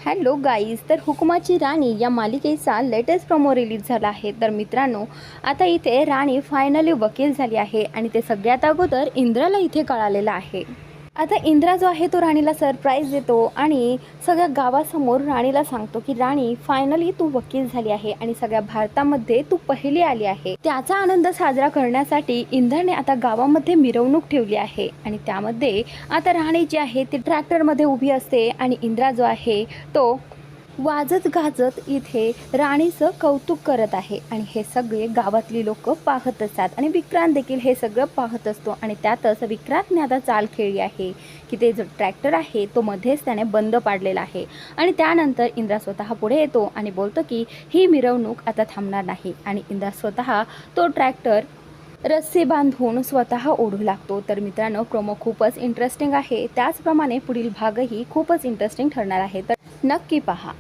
Hello guys, तर हुकुमाची राणी या मालिकेचा लेटेस्ट प्रोमो रिलीज झाला आहे। तर मित्रांनो, आता इथे राणी फायनली वकील झाली आहे आणि ते सगळ्यात अगोदर इंद्राला इथे कळालेलं आहे। आता इंद्रा जो आहे तो राणीला सरप्राईज देतो आणि सगळ्या गावासमोर राणीला सांगतो की राणी फायनली तू वकील झाली आहे आणि सगळ्या भारतामध्ये तू पहिली आली आहे। त्याचा आनंद साजरा करण्यासाठी इंद्राने आता गावामध्ये मिरवणूक ठेवली आहे आणि त्यामध्ये आता राणी जी आहे ती ट्रॅक्टरमध्ये उभी असते आणि इंद्रा जो आहे तो वाजत गाजत इथे राणीचं कौतुक करत आहे आणि हे सगळे गावातली लोक पाहत असतात आणि विक्रांत देखील हे सगळं पाहत असतो आणि त्यातच विक्रांतने आता चाल खेळली आहे की ते जो ट्रॅक्टर आहे तो मध्येच त्याने बंद पाडलेला आहे आणि त्यानंतर इंद्रा स्वतः पुढे येतो आणि बोलतो की ही मिरवणूक आता थांबणार नाही आणि इंद्रा स्वतः तो ट्रॅक्टर रस्सी बांधून स्वतः ओढू लागतो। तर मित्रांनो, प्रोमो खूपच इंटरेस्टिंग आहे, त्याचप्रमाणे पुढील भागही खूपच इंटरेस्टिंग ठरणार आहे, तर नक्की पहा।